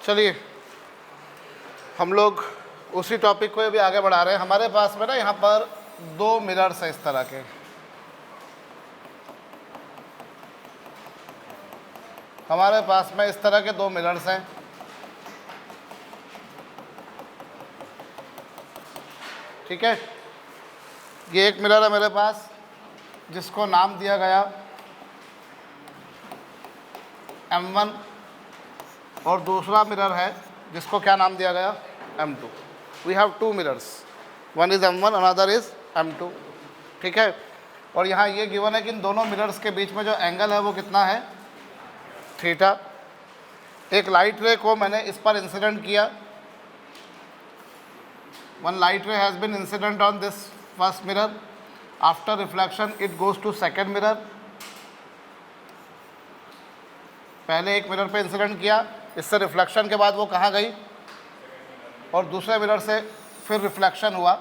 चलिए हम लोग उसी टॉपिक को भी आगे बढ़ा रहे हैं। हमारे पास में ना यहाँ पर दो मिरर्स हैं इस तरह के। हमारे पास में इस तरह के दो मिरर्स हैं। ठीक है, ये एक मिरर है मेरे पास जिसको नाम दिया गया M1 और दूसरा मिरर है जिसको क्या नाम दिया गया M2। We have two mirrors, one is M1 another is M2। ठीक है, और यहाँ ये गिवन है कि इन दोनों मिरर्स के बीच में जो एंगल है वो कितना है, थीटा। एक लाइट रे को मैंने इस पर इंसिडेंट किया। One light ray has been incident on this first mirror, after reflection it goes to second mirror. पहले एक मिरर पे इंसिडेंट किया, इससे रिफ्लेक्शन के बाद वो कहाँ गई, और दूसरे मिरर से फिर रिफ्लेक्शन हुआ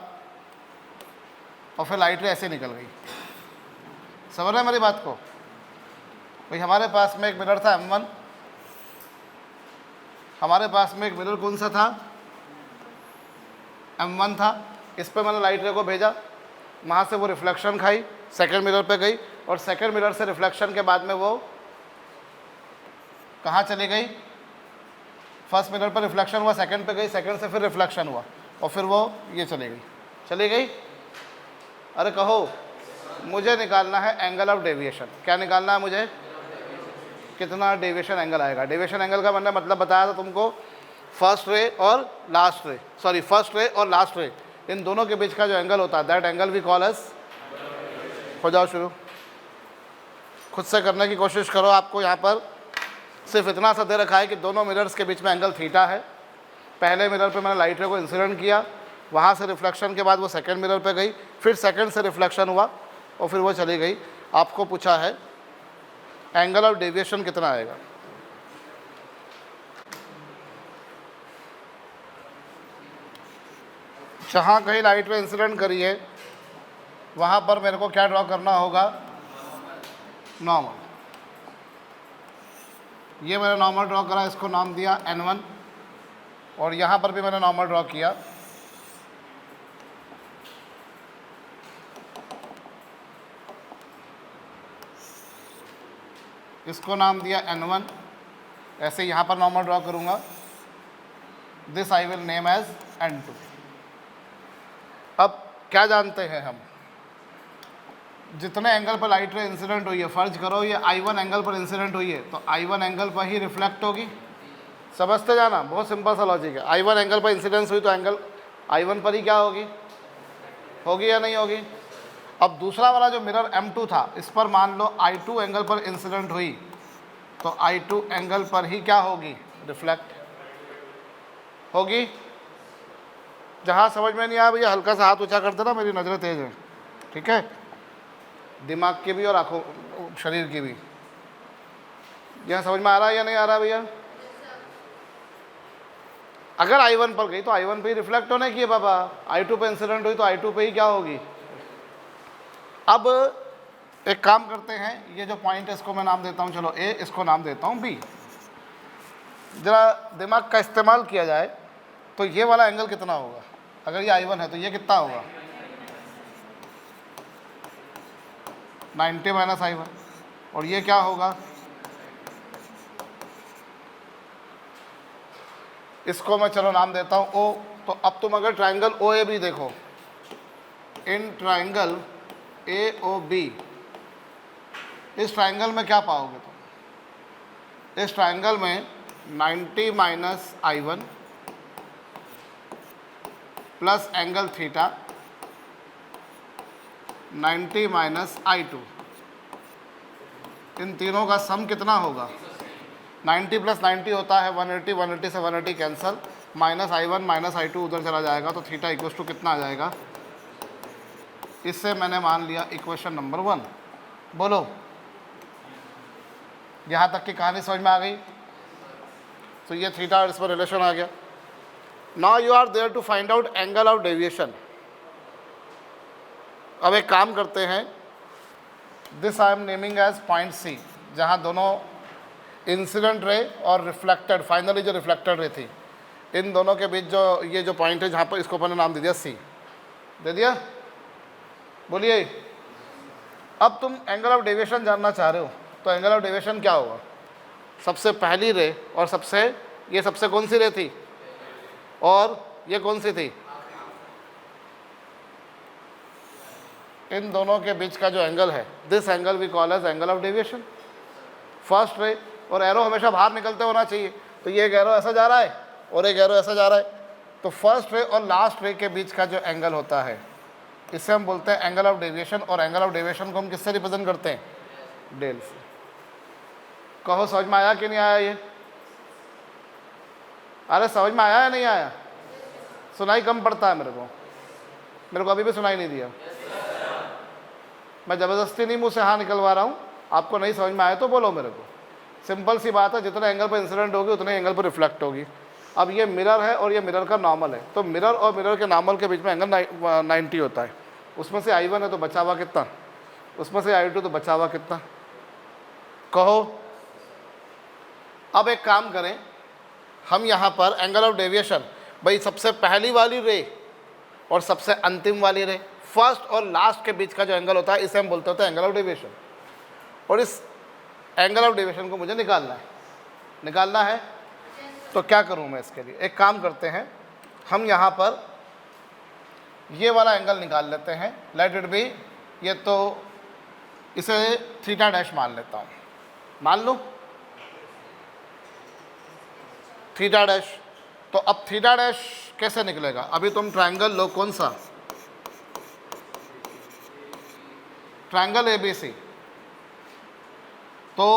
और फिर लाइट रे ऐसे निकल गई। समझ रहे हैं मेरी बात को? भाई हमारे पास में एक मिरर था M1, हमारे पास में एक मिरर कौन सा था, M1 था। इस पे मैंने लाइट रे को भेजा, वहाँ से वो रिफ्लेक्शन खाई, सेकेंड मिरर पे गई, और सेकेंड मिरर से रिफ्लेक्शन के बाद में वो कहाँ चली गई, फर्स्ट मिरर पर रिफ्लेक्शन हुआ, सेकंड पे गई, सेकंड से फिर रिफ्लेक्शन हुआ और फिर वो ये चली गई। अरे कहो, मुझे निकालना है एंगल ऑफ डेविएशन। क्या निकालना है मुझे, कितना डेविएशन एंगल आएगा। डेविएशन एंगल का मैंने मतलब बताया था तुमको, फर्स्ट रे और लास्ट रे, सॉरी फर्स्ट रे और लास्ट रे, इन दोनों के बीच का जो एंगल होता है that angle we call as. हो जाओ शुरू, खुद से करने की कोशिश करो। आपको यहाँ पर सिर्फ इतना सा दे रखा है कि दोनों मिरर्स के बीच में एंगल थीटा है। पहले मिरर पे मैंने लाइट रे को इंसिडेंट किया, वहाँ से रिफ्लेक्शन के बाद वो सेकंड मिरर पे गई, फिर सेकंड से रिफ्लेक्शन हुआ और फिर वो चली गई। आपको पूछा है एंगल ऑफ डेविएशन कितना आएगा। जहाँ कहीं लाइट रे इंसिडेंट करी है वहाँ पर मेरे को क्या ड्रॉ करना होगा, नॉर्मल। ये मैंने नॉर्मल ड्रॉ करा, इसको नाम दिया N1, और यहाँ पर भी मैंने नॉर्मल ड्रॉ किया। इसको नाम दिया N1, ऐसे यहाँ पर नॉर्मल ड्रॉ करूँगा। This I will name as N2। अब क्या जानते हैं हम, जितने एंगल पर लाइट रे इंसिडेंट हुई है, फर्ज करो ये I1 एंगल पर इंसिडेंट हुई है तो I1 एंगल पर ही रिफ्लेक्ट होगी। समझते जाना, बहुत सिंपल सा लॉजिक है। I1 एंगल पर इंसिडेंस हुई तो एंगल I1 पर ही क्या होगी या नहीं होगी। अब दूसरा वाला जो मिरर M2 था, इस पर मान लो I2 एंगल पर इंसिडेंट हुई तो I2 एंगल पर ही क्या होगी, रिफ्लेक्ट होगी। जहाँ समझ में नहीं आया भैया हल्का सा हाथ ऊँचा कर देना, मेरी नज़रें तेज हैं। ठीक है, दिमाग की भी और आँखों शरीर की भी। यहाँ समझ में आ रहा है या नहीं आ रहा भैया। अगर I1 पर गई तो I1 पे ही रिफ्लेक्ट होने की है बाबा, I2 पे इंसिडेंट हुई तो I2 पे ही क्या होगी। अब एक काम करते हैं, ये जो पॉइंट है इसको मैं नाम देता हूँ, चलो A, इसको नाम देता हूँ B। जरा दिमाग का इस्तेमाल किया जाए तो ये वाला एंगल कितना होगा, अगर ये I1 है तो ये कितना होगा, 90 माइनस I1, और ये क्या होगा, इसको मैं चलो नाम देता हूँ O। तो अब तुम अगर ट्राइंगल OAB देखो, इन ट्राइंगल AOB, इस ट्राइंगल में क्या पाओगे तुम, इस ट्राइंगल में 90 minus I1 plus angle theta 90 minus I2, इन तीनों का सम कितना होगा, 90 प्लस 90 होता है 180, 180 से 180 cancel, minus I1 minus I2 उधर चला जाएगा तो थीटा इक्वल्स टू कितना आ जाएगा। इससे मैंने मान लिया इक्वेशन नंबर 1। बोलो, यहाँ तक की कहानी समझ में आ गई। तो ये थीटा और इस पर रिलेशन आ गया। Now you are there to find out angle of deviation. अब एक काम करते हैं, this I am naming as point C, जहाँ दोनों इंसिडेंट रे और रिफ्लेक्टेड, फाइनली जो रिफ्लेक्टेड रे थी, इन दोनों के बीच जो ये जो पॉइंट है जहाँ पर इसको अपन ने नाम दे दिया सी, दे दिया। बोलिए अब तुम एंगल ऑफ डेविएशन जानना चाह रहे हो, तो एंगल ऑफ डेविएशन क्या होगा? सबसे पहली रे और ये सबसे कौन सी रे थी और ये कौन सी थी? इन दोनों के बीच का जो एंगल है, this angle we call as angle of deviation. First ray, और एरो हमेशा बाहर निकलते होना चाहिए, तो ये एक एरो ऐसा जा रहा है और एक एरो ऐसा जा रहा है, तो फर्स्ट रे और लास्ट रे के बीच का जो एंगल होता है इसे हम बोलते हैं एंगल ऑफ डेविएशन। और एंगल ऑफ डेविएशन को हम किससे रिप्रेजेंट करते हैं? डेल से। कहो समझ में आया कि नहीं आया ये? अरे समझ में आया या नहीं आया? सुनाई कम पड़ता है मेरे को अभी भी सुनाई नहीं दिया। मैं ज़बरदस्ती नहीं मुँह से हाँ निकलवा रहा हूँ, आपको नहीं समझ में आया तो बोलो मेरे को। सिंपल सी बात है, जितने एंगल पर इंसिडेंट होगी उतने एंगल पर रिफ्लेक्ट होगी। अब ये मिरर है और ये मिरर का नॉर्मल है, तो मिरर और मिरर के नॉर्मल के बीच में एंगल 90 होता है। उसमें से I1 है तो बचा हुआ कितना? उसमें से I2 तो बचा हुआ कितना? कहो। अब एक काम करें, हम यहाँ पर एंगल ऑफ डेविएशन, भाई सबसे पहली वाली रे और सबसे अंतिम वाली रे, फर्स्ट और लास्ट के बीच का जो एंगल होता है इसे हम बोलते होते हैं एंगल ऑफ डेविएशन। और इस एंगल ऑफ डेविएशन को मुझे निकालना है तो क्या करूँ मैं इसके लिए? एक काम करते हैं, हम यहाँ पर ये वाला एंगल निकाल लेते हैं, लेट इट बी, ये तो इसे थीटा डैश मान लेता हूँ, मान लो थीटा डैश। तो अब थीटा डैश कैसे निकलेगा? अभी तुम ट्रायंगल लो, कौन सा? Triangle ABC। तो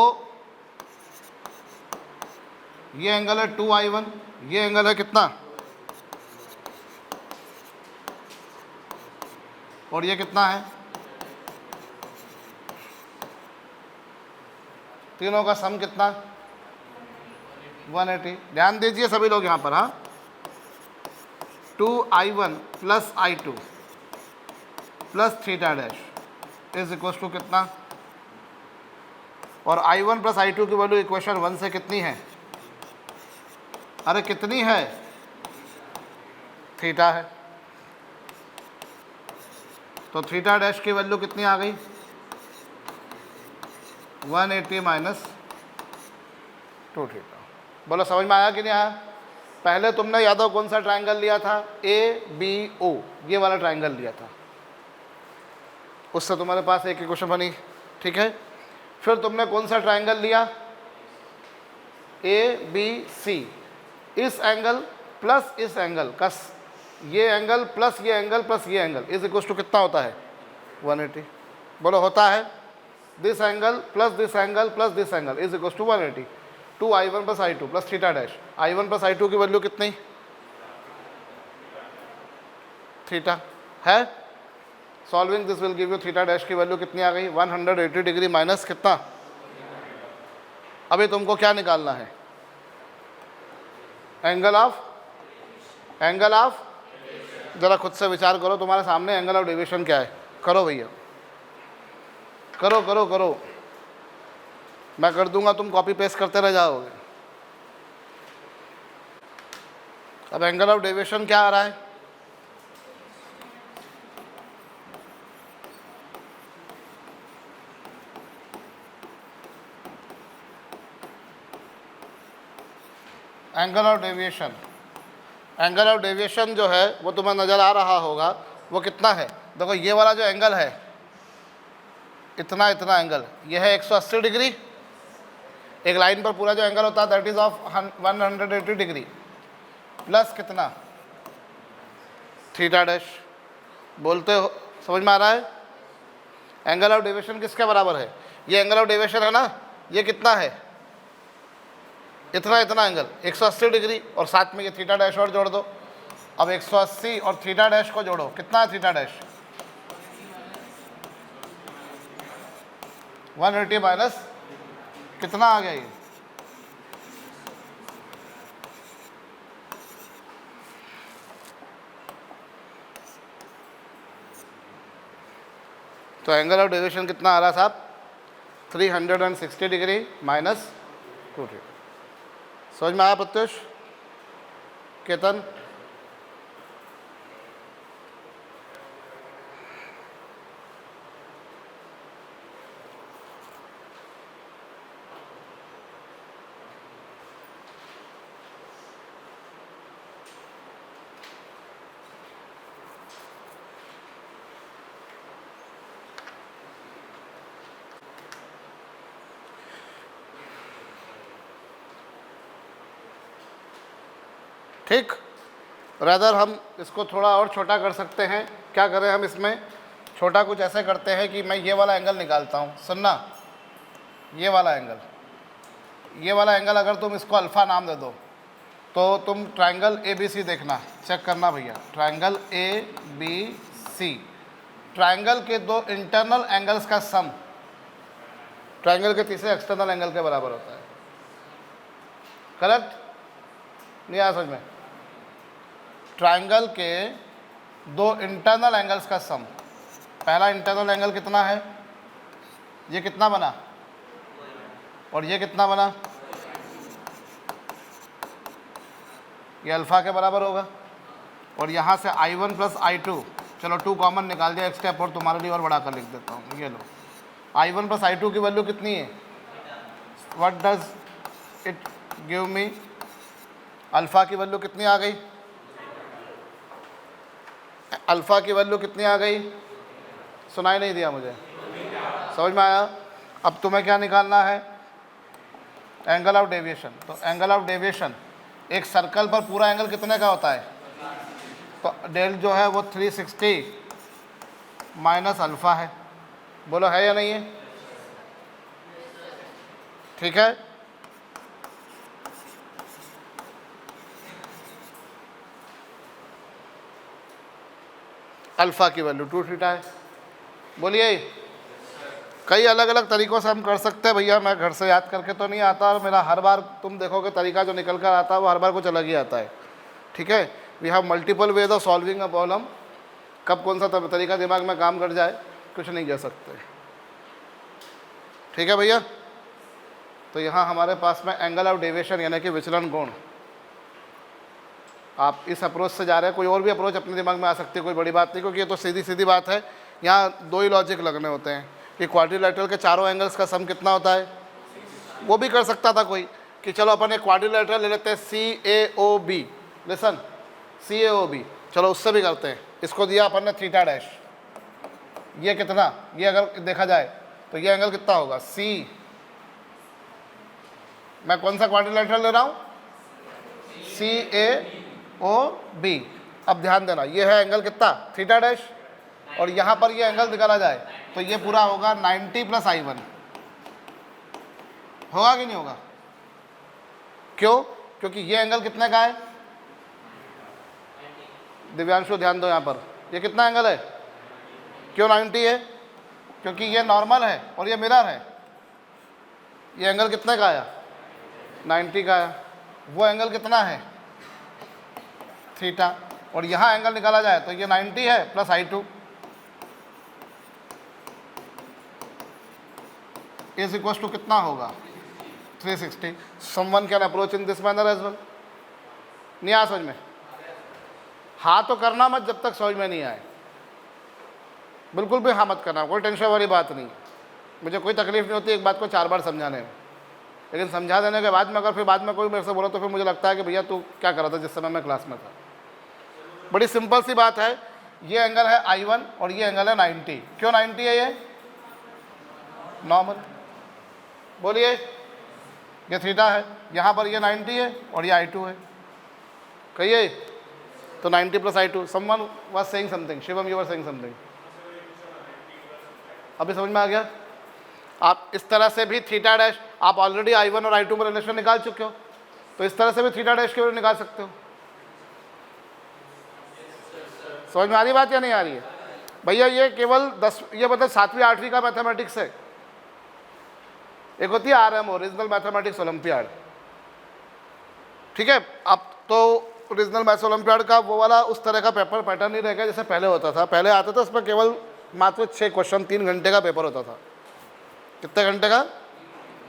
ये एंगल है 2I1, ये एंगल है कितना? और ये कितना है? तीनों का सम कितना? 180। ध्यान दीजिए सभी लोग यहाँ पर, हाँ। 2I1 plus I2 plus theta dash is equal to कितना? और I1 प्लस I2 की वैल्यू इक्वेशन 1 से कितनी है? अरे कितनी है? थीटा है। तो थीटा डैश की वैल्यू कितनी आ गई? 180 माइनस 2 थीटा। बोलो समझ में आया कि नहीं आया? पहले तुमने यादव कौन सा ट्रायंगल लिया था? ABO, ये वाला ट्रायंगल लिया था, उससे तुम्हारे पास एक इक्वेशन बनी, ठीक है। फिर तुमने कौन सा ट्रायंगल लिया? ABC। इस एंगल प्लस इस एंगल का ये एंगल प्लस ये एंगल प्लस ये एंगल इज इक्वल टू कितना होता है? 180। बोलो होता है? This angle plus this angle plus this angle is equal to 180। 2I1 plus I2 plus theta dash. I1 plus I2 की वैल्यू कितनी? थीटा है। Solving this will give you theta dash की वैल्यू कितनी आ गई? 180 डिग्री माइनस कितना? अभी तुमको क्या निकालना है? एंगल ऑफ जरा खुद से विचार करो, तुम्हारे सामने एंगल ऑफ डेविएशन क्या है? करो भैया, करो करो करो, मैं कर दूंगा, तुम कॉपी पेस्ट करते रह जाओगे। अब एंगल ऑफ डेविएशन क्या आ रहा है? एंगल ऑफ डेविएशन जो है वो तुम्हें नज़र आ रहा होगा, वो कितना है? देखो ये वाला जो एंगल है, इतना एंगल, ये है 180 डिग्री। एक लाइन पर पूरा जो एंगल होता है that is of 180 degree plus कितना? Theta dash. बोलते हो समझ में आ रहा है? एंगल ऑफ डेविएशन किसके बराबर है? ये एंगल ऑफ डेविएशन है ना, ये कितना है? इतना एंगल 180 डिग्री, और साथ में ये थीटा डैश और जोड़ दो। अब 180 और थीटा डैश को जोड़ो, कितना है थीटा डैश? 180 माइनस कितना आ गया ये? तो एंगल ऑफ डेविएशन कितना आ रहा साहब? 360 डिग्री माइनस 2 थीटा। समझ में आया प्रत्युष? केतन? ठीक। रदर हम इसको थोड़ा और छोटा कर सकते हैं। क्या करें हम इसमें? छोटा कुछ ऐसे करते हैं कि मैं ये वाला एंगल निकालता हूँ। सुनना, ये वाला एंगल अगर तुम इसको अल्फ़ा नाम दे दो तो तुम ट्रायंगल ABC देखना, चेक करना भैया। ट्रायंगल ABC, ट्रायंगल के दो इंटरनल एंगल्स का सम ट्रायंगल के तीसरे एक्सटर्नल एंगल के बराबर होता है। करेक्ट? नहीं आया समझ में? ट्रायंगल के दो इंटरनल एंगल्स का सम, पहला इंटरनल एंगल कितना है? ये कितना बना? और ये कितना बना? ये अल्फ़ा के बराबर होगा। और यहाँ से I1 प्लस I2, चलो 2 कॉमन निकाल दिया। एक स्टेप और तुम्हारे लिए और बढ़ा कर लिख देता हूँ। ये लो, I1 प्लस I2 की वैल्यू कितनी है? What does it give me? Alpha की वैल्यू कितनी आ गई? अल्फ़ा की वैल्यू कितनी आ गई? सुनाई नहीं दिया मुझे। समझ में आया? अब तुम्हें क्या निकालना है? Angle of deviation. तो एंगल ऑफ डेविएशन, एक सर्कल पर पूरा एंगल कितने का होता है? तो डेल जो है वो 360 माइनस अल्फ़ा है। बोलो है या नहीं है? ठीक है। अल्फ़ा की वैल्यू 2 थीटा है। बोलिए। कई अलग अलग तरीक़ों से हम कर सकते हैं भैया, मैं घर से याद करके तो नहीं आता, और मेरा हर बार तुम देखोगे तरीका जो निकल कर आता है वो हर बार कुछ अलग ही आता है। ठीक है, we have multiple ways of solving a problem. कब कौन सा तरीका दिमाग में काम कर जाए कुछ नहीं कह सकते। ठीक है भैया। तो यहाँ हमारे पास में एंगल ऑफ डेविएशन यानी कि विचलन कोण, आप इस अप्रोच से जा रहे हैं, कोई और भी अप्रोच अपने दिमाग में आ सकती है, कोई बड़ी बात नहीं, क्योंकि ये तो सीधी सीधी बात है। यहाँ दो ही लॉजिक लगने होते हैं कि क्वाड्रिलेटरल के चारों एंगल्स का सम कितना होता है। वो भी कर सकता था कोई कि चलो अपन एक क्वाड्रिलेटरल ले लेते हैं CAOB, लिसन CAOB, चलो उससे भी करते हैं। इसको दिया अपन ने थीटा डैश, ये कितना, ये अगर देखा जाए तो ये एंगल कितना होगा C। मैं कौन सा क्वाड्रिलेटरल ले रहा हूँ? CAOB। अब ध्यान देना, ये है एंगल कितना? Theta dash. और यहाँ पर ये एंगल निकाला जाए तो ये पूरा होगा 90 प्लस I1। होगा कि नहीं होगा? क्यों? क्योंकि ये एंगल कितने का है? दिव्यांशु ध्यान दो यहाँ पर, ये कितना एंगल है? क्यों 90 है? क्योंकि ये नॉर्मल है और ये मिरर है। ये एंगल कितने का आया? 90 का आया। वो एंगल कितना है? थीटा। और यहाँ एंगल निकाला जाए तो ये 90 है plus I2 is equal to कितना होगा? 360। Someone can approach in this manner as well. नहीं आया समझ में? हाँ तो करना मत जब तक समझ में नहीं आए, बिल्कुल भी हाँ मत करना, कोई टेंशन वाली बात नहीं। मुझे कोई तकलीफ नहीं होती एक बात को 4 बार समझाने में, लेकिन समझा देने के बाद में अगर फिर बाद में कोई मेरे से बोला तो फिर मुझे लगता है कि भैया तू क्या कर रहा था जिस समय मैं क्लास में था। बड़ी सिंपल सी बात है, ये एंगल है I1 और ये एंगल है 90। क्यों 90 है? ये नॉर्मल। बोलिए। ये थीटा है, यहाँ पर ये 90 है और ये I2 है। कहिए। तो 90 plus I2। Someone was saying something. Shivam you were saying something. अभी समझ में आ गया? आप इस तरह से भी थीटा डैश, आप ऑलरेडी I1 और I2 में रिलेशन निकाल चुके हो, तो इस तरह से भी थीटा डैश के वैल्यू निकाल सकते हो। समझ में आ रही बात या नहीं आ रही है? भैया ये केवल 10, ये मतलब 7वीं 8वीं का मैथमेटिक्स है। एक होती है RMO, रीजनल मैथमेटिक्स ओलंपियाड। ठीक है, अब तो रीजनल मैथ्स ओलंपियाड का वो वाला उस तरह का पेपर पैटर्न नहीं रहेगा जैसे पहले होता था। पहले आता था उसमें केवल मात्र 6 क्वेश्चन, 3 घंटे का पेपर होता था। कितने घंटे का?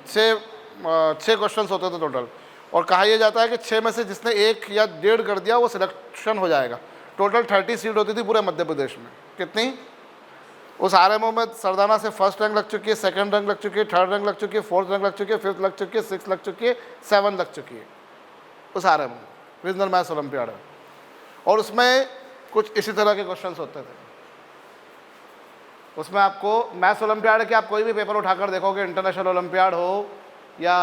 6 6 क्वेश्चन होते थे टोटल, और कहा यह जाता है कि 6 में से जिसने 1 या 1.5 कर दिया वो सिलेक्शन हो जाएगा। टोटल 30 सीट होती थी पूरे मध्य प्रदेश में। कितनी? उस आरएमओ में सरदाना से फर्स्ट रैंक लग चुकी है, सेकंड रैंक लग चुकी है, थर्ड रैंक लग चुकी है, फोर्थ रैंक लग चुकी है, फिफ्थ लग चुकी है, सिक्स लग चुकी है, 7 लग चुकी है उस आरएमओ रीजनल मैथ्स ओलंपियाड में। और उसमें कुछ इसी तरह के क्वेश्चन होते थे। उसमें आपको मैथ्स ओलंपियाड के आप कोई भी पेपर उठाकर देखोगे, इंटरनेशनल ओलंपियाड हो या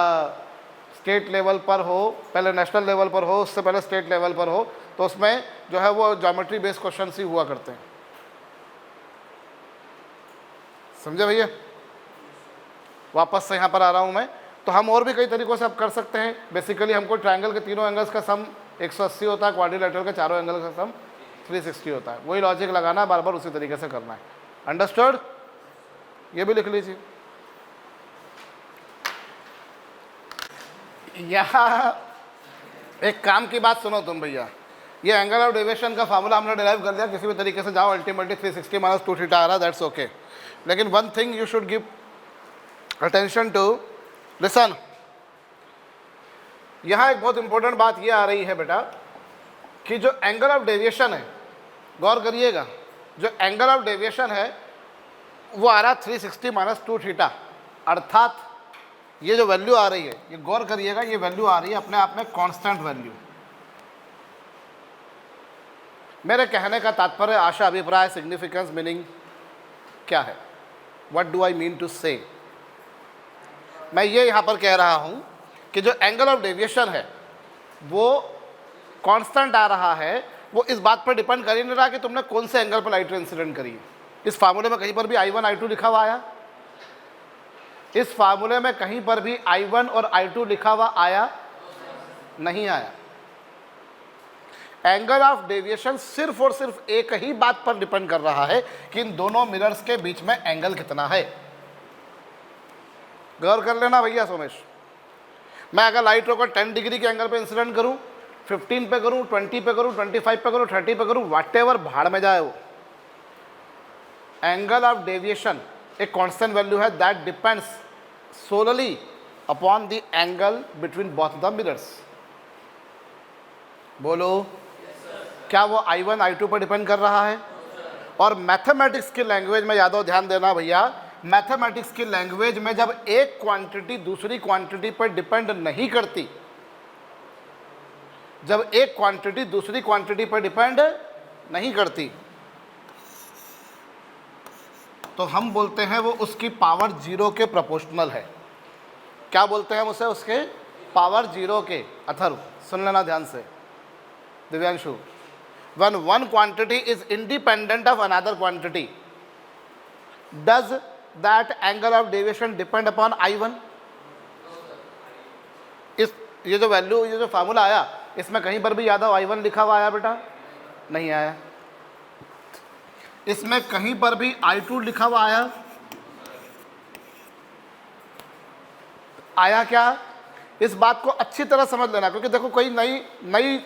स्टेट लेवल पर हो, पहले नेशनल लेवल पर हो, उससे पहले स्टेट लेवल पर हो, तो उसमें जो है वो ज्योमेट्री बेस्ड क्वेश्चन ही हुआ करते हैं। समझे भैया? वापस से यहाँ पर आ रहा हूँ मैं। तो हम और भी कई तरीक़ों से अब कर सकते हैं। बेसिकली हमको ट्रायंगल के तीनों एंगल्स का सम 180 होता है, क्वाड्रिलेटरल के चारों एंगल का सम 360 होता है। वही लॉजिक लगाना, बार बार उसी तरीके से करना है। अंडरस्टूड? ये भी लिख लीजिए। यहाँ एक काम की बात सुनो तुम भैया, ये एंगल ऑफ डेविएशन का फार्मूला हमने डिराइव कर लिया, किसी भी तरीके से जाओ, अल्टीमेटली 360 माइनस 2 थीटा आ रहा है, दैट्स ओके। लेकिन one thing you should give attention to, listen. यहाँ एक बहुत इंपॉर्टेंट बात ये आ रही है बेटा कि जो एंगल ऑफ डेविएशन है, गौर करिएगा, जो एंगल ऑफ डेविएशन है वो आ रहा 360 माइनस 2 थीटा, अर्थात ये जो वैल्यू आ रही है, ये गौर करिएगा, ये वैल्यू आ रही है अपने आप में कांस्टेंट वैल्यू। मेरे कहने का तात्पर्य, आशा, अभिप्राय, सिग्निफिकेंस, मीनिंग क्या है? What do I mean to say? मैं ये यहाँ पर कह रहा हूँ कि जो एंगल ऑफ डेविएशन है वो कांस्टेंट आ रहा है, वो इस बात पर डिपेंड कर ही नहीं रहा कि तुमने कौन से एंगल पर लाइट रे इंसिडेंट करी है। इस फार्मूले में कहीं पर भी I1 I2 लिखा हुआ आया? इस फार्मूले में कहीं पर भी I1 और I2 लिखा हुआ आया? नहीं आया। एंगल ऑफ डेविएशन सिर्फ और सिर्फ एक ही बात पर डिपेंड कर रहा है कि इन दोनों मिरर्स के बीच में एंगल कितना है। गौर कर लेना भैया सोमेश, मैं अगर लाइट रे को 10 डिग्री के एंगल पे इंसिडेंट करूं, 15 पे करूं, 20 पे करूं, 25 पे करूं, 30 पे करूं, व्हाटएवर भाड़ में जाए वो, एंगल ऑफ डेविएशन एक कांस्टेंट वैल्यू है that depends solely upon the angle between both the mirrors. बोलो, क्या वो I1 I2 पर डिपेंड कर रहा है? और मैथमेटिक्स की लैंग्वेज में यादव ध्यान देना भैया, मैथमेटिक्स की लैंग्वेज में जब एक क्वांटिटी दूसरी क्वांटिटी पर डिपेंड नहीं करती, जब एक क्वांटिटी दूसरी क्वांटिटी पर डिपेंड नहीं करती, तो हम बोलते हैं वो उसकी पावर 0 के प्रोपोर्शनल है। क्या बोलते हैं हम उसे? उसके पावर 0 के। अथर्व सुन लेना ध्यान से, Divyanshu, when one quantity is independent of another quantity, does that angle of deviation depend upon I1? इस ये जो वैल्यू, ये जो फार्मूला आया, इसमें कहीं पर भी यादव I1 लिखा हुआ आया बेटा? नहीं आया। इसमें कहीं पर भी I2 लिखा हुआ आया? आया क्या? इस बात को अच्छी तरह समझ लेना, क्योंकि देखो कोई नई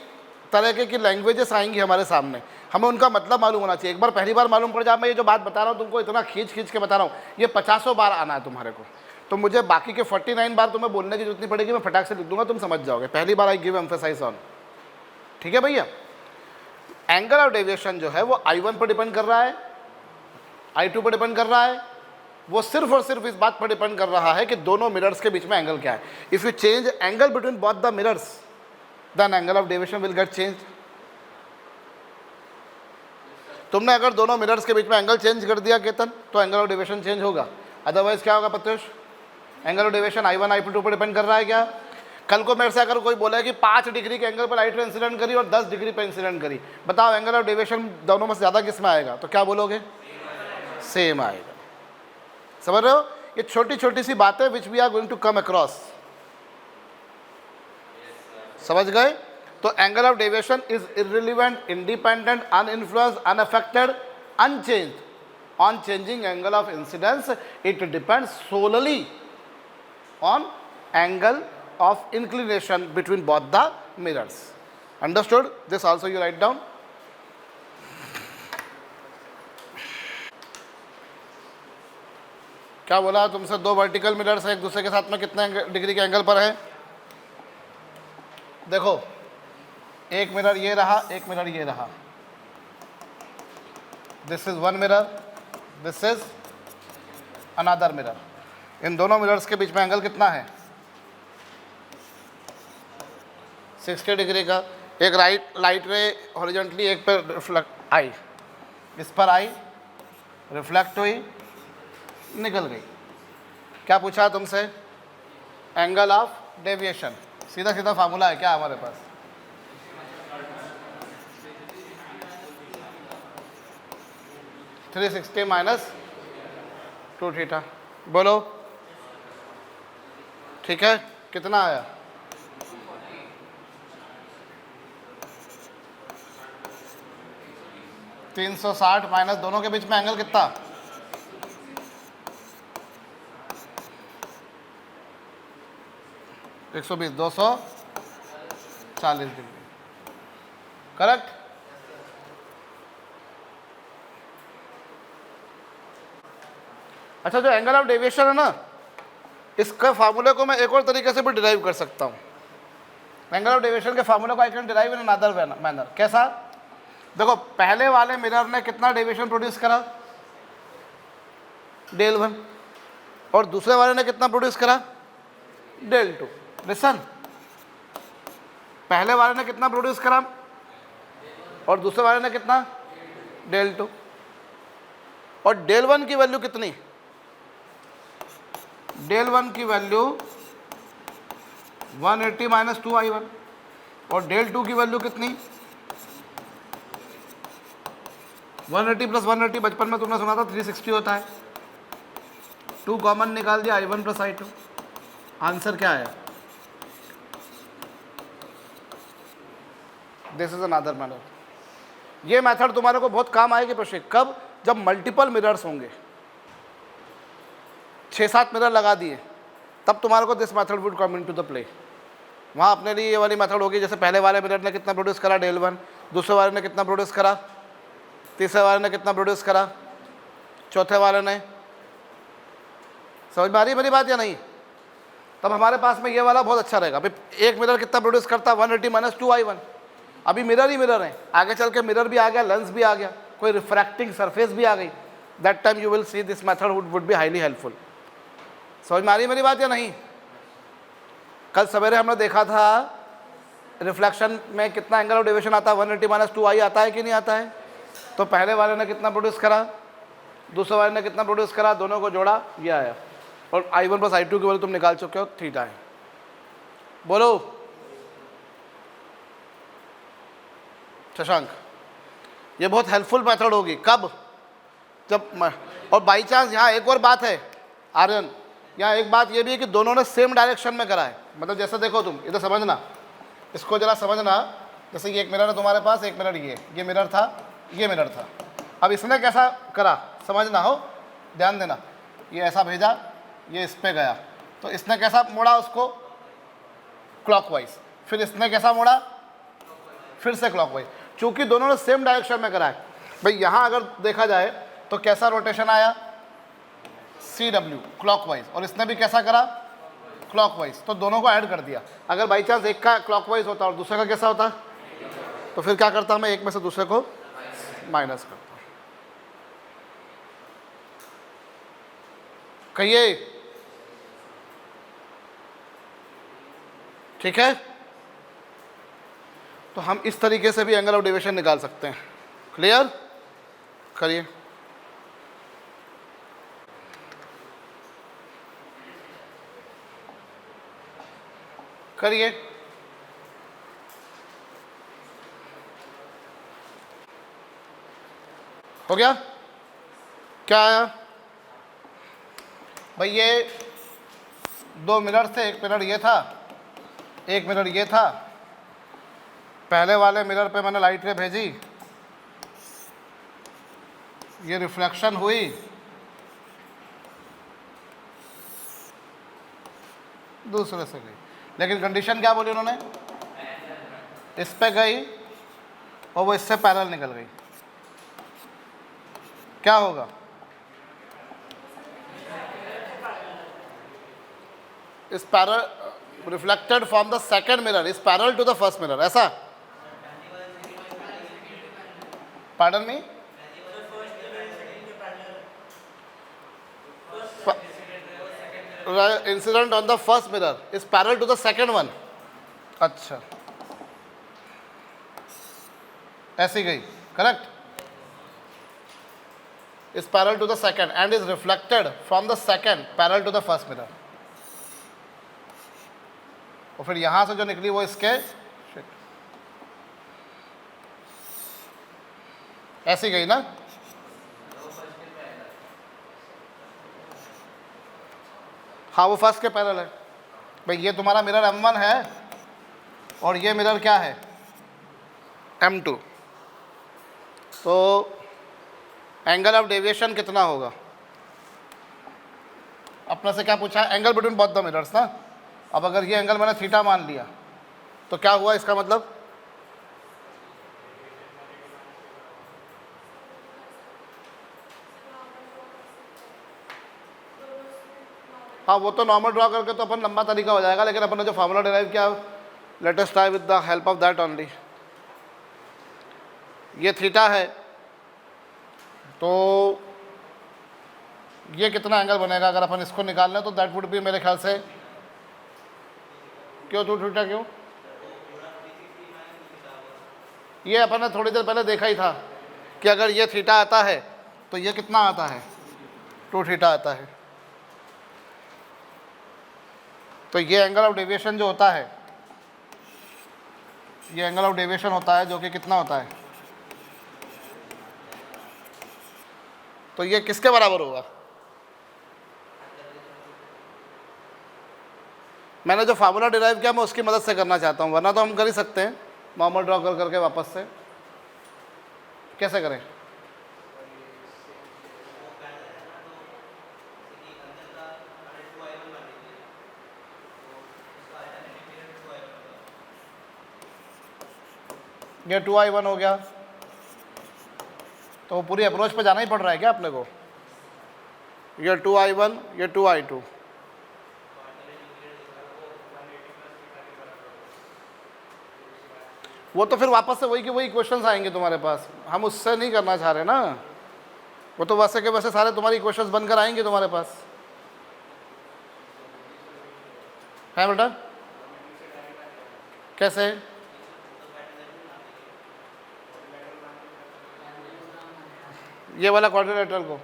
तरह की लैंग्वेजेस आएंगी हमारे सामने, हमें उनका मतलब मालूम होना चाहिए। एक बार पहली बार मालूम पड़ जाए, मैं ये जो बात बता रहा हूँ तुमको इतना खींच के बता रहा हूँ, ये 50 बार आना है तुम्हारे को, तो मुझे बाकी के 49 बार तुम्हें बोलने की जरूरत नहीं पड़ेगी, मैं फटाक से लिख दूंगा, तुम समझ जाओगे। पहली बार आई गिव एम्फेसाइज ऑन, ठीक है भैया? एंगल ऑफ डेविएशन जो है वो I1 पर डिपेंड कर रहा है, I2 पर डिपेंड कर रहा है, वो सिर्फ और सिर्फ इस बात पर डिपेंड कर रहा है कि दोनों मिरर्स के बीच में एंगल क्या है। If you change angle between both the mirrors, then angle of deviation will get changed। तुमने अगर दोनों मिरर्स के बीच में एंगल चेंज कर दिया केतन, तो एंगल ऑफ डेविएशन चेंज होगा। अदरवाइज क्या होगा Pratyush? Angle of deviation I1 I2 पर डिपेंड कर रहा है क्या? कल को मेरे से अगर कोई बोले कि 5 डिग्री के एंगल पर लाइट रे इंसिडेंट करी और 10 डिग्री पर इंसिडेंट करी, बताओ एंगल ऑफ डेविएशन दोनों में से ज़्यादा किस में आएगा? तो क्या बोलोगे? सेम आएगा। समझ रहे हो? ये छोटी छोटी सी बातें which we are going to come across. समझ गए? तो angle of deviation is irrelevant, independent, uninfluenced, unaffected, unchanged. On changing angle of incidence it depends solely on angle of inclination between both the mirrors. Understood? This also you write down. क्या बोला तुमसे? दो vertical mirrors है, एक दूसरे के साथ में कितने डिग्री के एंगल पर है? देखो, एक मिरर ये रहा, एक मिरर ये रहा। This is one mirror, this is another mirror. इन दोनों मिरर्स के बीच में एंगल कितना है? 60 डिग्री का। एक लाइट रे हॉरिजॉन्टली एक पर रिफ्लेक्ट आई, इस पर आई, रिफ्लेक्ट हुई, निकल गई। क्या पूछा तुमसे? Angle of deviation. सीधा सीधा फार्मूला है क्या हमारे पास? -360 माइनस 2 थीटा। बोलो, ठीक है? कितना आया? 360 माइनस दोनों के बीच में एंगल कितना? 120, 240 डिग्री। करेक्ट? अच्छा, जो एंगल ऑफ डेविएशन है ना, इसका फार्मूले को मैं एक और तरीके से भी डिराइव कर सकता हूँ। एंगल ऑफ डेविएशन के फार्मूले को I can derive in another manner. कैसा? देखो, पहले वाले मिरर ने कितना डेविएशन प्रोड्यूस करा? del1। और दूसरे वाले ने कितना प्रोड्यूस करा? del2। लिसन, पहले वाले ने कितना प्रोड्यूस करा और दूसरे वाले ने कितना? del2। और del1 की वैल्यू कितनी? del1 की वैल्यू 180 माइनस 2i1। और del2 की वैल्यू कितनी? 180 प्लस 180, बचपन में तुमने सुना था 360 होता है। 2 कॉमन निकाल दिया, i1 प्लस i2। आंसर क्या है? This is another manner. ये मेथड तुम्हारे को बहुत काम आएगी प्रशिक। कब? जब मल्टीपल मिरर्स होंगे, 6-7 मिरर लगा दिए, तब तुम्हारे को this method would come into the play. वहाँ अपने लिए ये वाली मेथड होगी, जैसे पहले वाले मिरर ने कितना प्रोड्यूस करा? del1। दूसरे वाले ने कितना प्रोड्यूस करा? तीसरे वाले ने कितना प्रोड्यूस करा? चौथे वाले ने। समझ में आ रही है मेरी बात या नहीं? तब हमारे पास में ये वाला बहुत अच्छा रहेगा। अभी एक मिरर कितना प्रोड्यूस करता है? 180 माइनस 2i1। अभी मिरर ही मिरर है, आगे चल के मिरर भी आ गया, लेंस भी आ गया, कोई रिफ्रैक्टिंग सरफेस भी आ गई। That time you will see this method would be highly helpful. समझ में आ रही है मेरी बात या नहीं? कल सवेरे हमने देखा था रिफ्लेक्शन में कितना एंगल ऑफ डेविएशन आता है? 180 माइनस 2i आता है कि नहीं आता है? तो पहले वाले ने कितना प्रोड्यूस करा, दूसरे वाले ने कितना प्रोड्यूस करा, दोनों को जोड़ा, ये आया। और i1 प्लस i2 की वैल्यू तुम निकाल चुके हो, थीटा है। बोलो शशांक, ये बहुत हेल्पफुल मेथड होगी। कब? जब और बाई चांस यहाँ एक और बात है आर्यन, यहाँ एक बात ये भी है कि दोनों ने सेम डायरेक्शन में करा है। मतलब जैसे देखो, तुम इधर समझना, इसको जरा समझना। जैसे ये एक मिरर है तुम्हारे पास, एक मिरर ये मिरर था, ये मिरर था। अब इसने कैसा करा समझना हो, ध्यान देना। ये ऐसा भेजा, ये इस पे गया, तो इसने कैसा मोड़ा उसको? क्लॉकवाइज। फिर इसने कैसा मोड़ा? फिर से क्लॉकवाइज। चूंकि दोनों ने सेम डायरेक्शन में करा है भाई, यहाँ अगर देखा जाए तो कैसा रोटेशन आया? CW clockwise. और इसने भी कैसा करा? क्लॉकवाइज। तो दोनों को ऐड कर दिया। अगर बाई चांस एक का क्लॉकवाइज होता और दूसरे का कैसा होता, तो फिर क्या करता? मैं एक में से दूसरे को माइनस करता। कहिए, ठीक है? तो हम इस तरीके से भी एंगल ऑफ डेविएशन निकाल सकते हैं। क्लियर? करिए। करिए। हो गया? क्या आया भाई? ये दो मिरर थे, एक मिरर ये था, एक मिरर ये था। पहले वाले मिरर पे मैंने लाइट रे भेजी, ये रिफ्लेक्शन हुई, दूसरे से गई। लेकिन कंडीशन क्या बोली उन्होंने? इस पे गई और वो इससे पैरेलल निकल गई। क्या होगा? Is parallel reflected from the second mirror is parallel to the first mirror, ऐसा? Pardon me? Incident on the first mirror is parallel to the second one. अच्छा, ऐसी गई, correct. Is parallel to the second and is reflected from the second parallel to the first mirror. और फिर यहां से जो निकली वो इसके ऐसी गई ना? हाँ, वो फर्स्ट के पैरेलल है। भाई ये तुम्हारा मिरर M1 है और ये मिरर क्या है? M2। तो एंगल ऑफ डेविएशन कितना होगा? अपने से क्या पूछा है? Angle between both the mirrors ना। अब अगर ये एंगल मैंने थीटा मान लिया तो क्या हुआ इसका मतलब? हाँ, वो तो नॉर्मल ड्रॉ करके तो अपन लंबा तरीका हो जाएगा, लेकिन अपन ने जो फार्मूला डिराइव किया, let us try with the help of that only. ये थीटा है तो ये कितना एंगल बनेगा अगर अपन इसको निकाल लें? तो दैट वुड बी मेरे ख्याल से, क्यों 2 थीटा क्यों? ये अपन ने थोड़ी देर पहले देखा ही था कि अगर ये थीटा आता है तो ये कितना आता है? 2 थीटा आता है। तो ये एंगल ऑफ डेविएशन जो होता है, ये एंगल ऑफ डेविएशन होता है जो कि कितना होता है? तो ये किसके बराबर होगा? मैंने जो फार्मूला डिराइव किया मैं उसकी मदद से करना चाहता हूँ, वरना तो हम कर ही सकते हैं नॉर्मल ड्रॉ कर करके वापस से। कैसे करें? ये 2i1 हो गया, तो पूरी अप्रोच पे जाना ही पड़ रहा है क्या अपने को? ये 2i1, ये 2i2। वो तो फिर वापस से वही के वही क्वेश्चंस आएंगे तुम्हारे पास, हम उससे नहीं करना चाह रहे ना। वो तो वैसे के वैसे सारे तुम्हारी क्वेश्चंस बनकर आएंगे तुम्हारे पास, है बेटा? कैसे? ये वाला क्वाड्रिलेटरल को,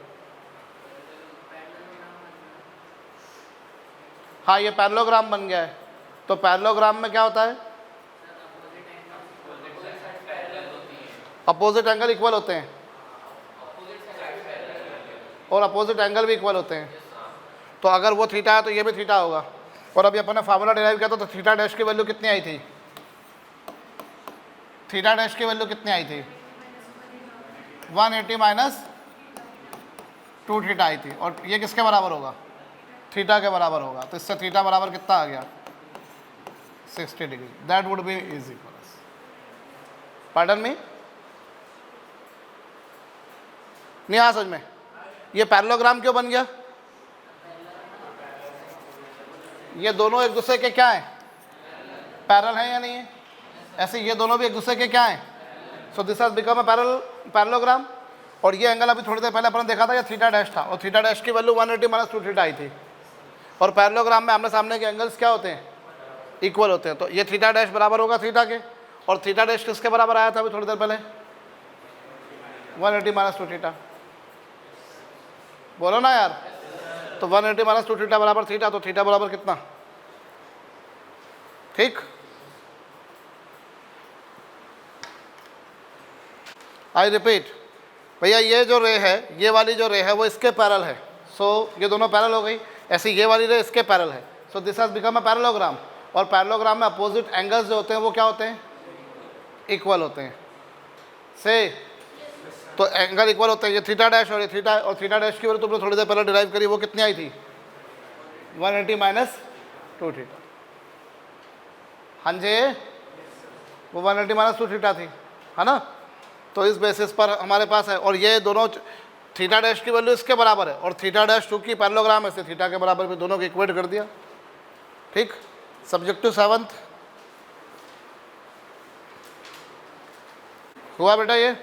हाँ ये पैरेललोग्राम बन गया है। तो पैरेललोग्राम में क्या होता है? अपोजिट एंगल इक्वल होते हैं और अपोजिट एंगल भी इक्वल होते हैं। तो अगर वो थीटा है तो ये भी थीटा होगा। और अभी अपन ने फार्मूला डिराइव किया तो थीटा डैश की वैल्यू कितनी आई थी? थीटा डैश की वैल्यू कितनी आई थी? 180 माइनस 2 थीटा आई थी। और ये किसके बराबर होगा? थीटा के बराबर होगा। तो इससे थीटा बराबर कितना आ गया? 60 degree. That would be is equals, pardon me, नहीं आ समझ में? ये पैरेललोग्राम क्यों बन गया? ये दोनों एक दूसरे के क्या हैं? पैरेलल हैं या नहीं है? ऐसे ये दोनों भी एक दूसरे के क्या हैं? So this has become a parallelogram. और ये एंगल अभी थोड़ी देर पहले अपन देखा था, ये थीटा डैश था और थीटा डैश की वैल्यू 180 माइनस 2 थीटा आई थी। और पैरेललोग्राम में आमने सामने के एंगल्स क्या होते हैं? इक्वल होते हैं। तो ये थीटा डैश बराबर होगा थीटा के, और थीटा डैश किसके बराबर आया था अभी थोड़ी देर पहले? 180 माइनस 2 थीटा। बोलो ना यार। तो 180 माइनस 2 थीटा बराबर थीटा, तो थीटा बराबर कितना? ठीक, आई रिपीट भैया, ये जो रे है, ये वाली जो रे है वो इसके पैरेलल है। सो ये दोनों पैरेलल हो गई। ऐसे ये वाली रे इसके पैरेलल है। So this has become a parallelogram. और पैरेललोग्राम में अपोजिट एंगल्स जो होते हैं वो क्या होते हैं? इक्वल होते हैं। से तो एंगल इक्वल होते हैं। ये थीटा डैश और ये थीटा, और थीटा डैश की वैल्यू तुमने थोड़ी देर पहले डिराइव करी, वो कितनी आई थी? 180 माइनस 2 थीटा। हाँ जी, वो 180 माइनस 2 थीटा थी, है ना? तो इस बेसिस पर हमारे पास है। और ये दोनों थीटा डैश की वैल्यू इसके बराबर है, और थीटा डैश चूँकि पैरेललोग्राम है, थीटा के बराबर भी दोनों को इक्वेट कर दिया। ठीक, सब्जेक्ट टू 7th हुआ बेटा ये,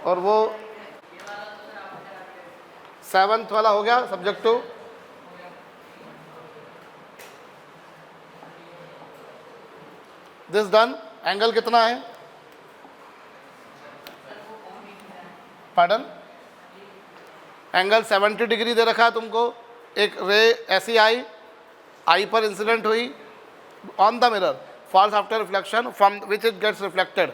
और वो 7th वाला हो गया subject to. This done. Angle कितना है? पार्डन? एंगल 70 डिग्री दे रखा है तुमको। एक रे ऐसी आई पर इंसिडेंट हुई on the mirror, falls after reflection from which it gets reflected.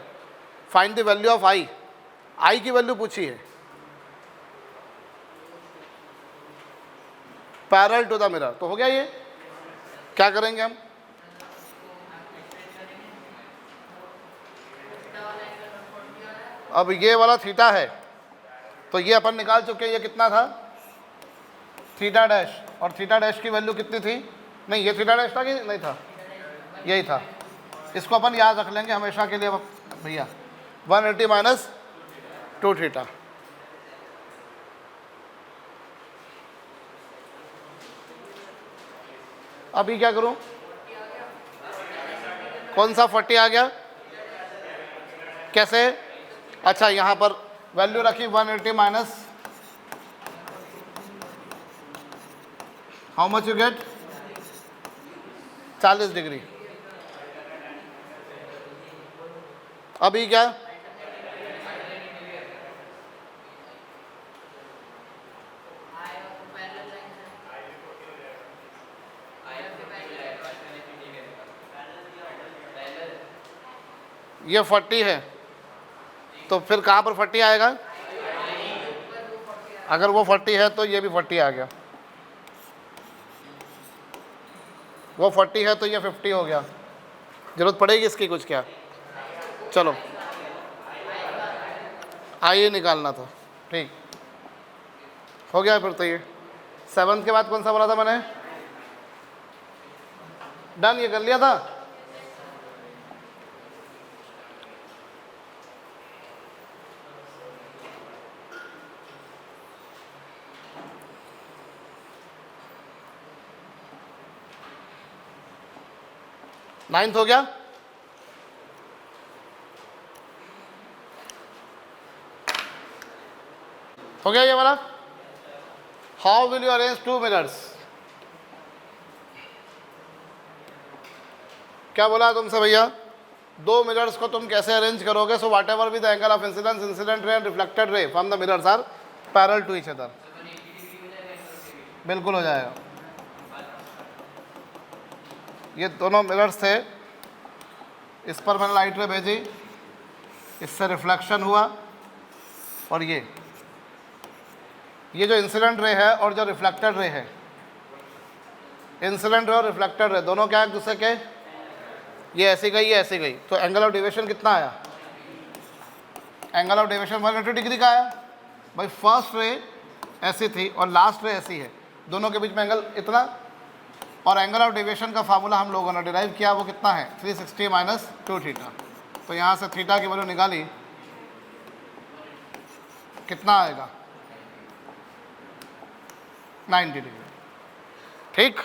Find the value of I की वैल्यू पूछी है पैरेलल टू द मिरर। तो हो गया ये। क्या करेंगे हम? अब ये वाला थीटा है तो ये अपन निकाल चुके हैं, ये कितना था? Theta dash. और थीटा डैश की वैल्यू कितनी थी? नहीं, ये थीटा डैश था कि नहीं था? यही था। इसको अपन याद रख लेंगे हमेशा के लिए भैया, 180 माइनस 2 थीटा। अभी क्या करूं? कौन सा 40 आ गया? कैसे? अच्छा, यहां पर वैल्यू रखी 180 minus, how much you get? 40 degree. अभी क्या? ये 40 है तो फिर कहाँ पर 40 आएगा? अगर वो 40 है तो ये भी 40 आ गया, वो 40 है तो ये 50 हो गया। जरूरत पड़ेगी इसकी कुछ? क्या? चलो, आइए निकालना था। ठीक हो गया फिर तो ये। 7th के बाद कौन सा बोला था मैंने? डन, ये कर लिया था। नाइन्थ हो गया। हो गया ये वाला। How will you arrange 2 mirrors? क्या बोला तुमसे भैया? 2 मिरर्स को तुम कैसे अरेंज करोगे? So whatever with the angle of incidence, incident ray and reflected ray from the mirrors are parallel to each other. बिल्कुल हो जाएगा। ये दोनों मिरर्स थे, इस पर मैंने लाइट रे भेजी, इससे रिफ्लेक्शन हुआ, और ये जो इंसिडेंट रे है और जो रिफ्लेक्टेड रे है, इंसिडेंट रे और रिफ्लेक्टेड रे दोनों क्या है एक दूसरे के? ये ऐसी गई, ये ऐसी गई, तो एंगल ऑफ डेविएशन कितना आया? एंगल ऑफ डेविएशन 180 डिग्री का आया। भाई फर्स्ट रे ऐसी थी और लास्ट रे ऐसी है, दोनों के बीच में एंगल इतना, और एंगल ऑफ डेविएशन का फार्मूला हम लोगों ने डिराइव किया, वो कितना है? 360 माइनस 2 थीटा। तो यहाँ से थीटा की वैल्यू निकाली, कितना आएगा? 90 डिग्री। ठीक।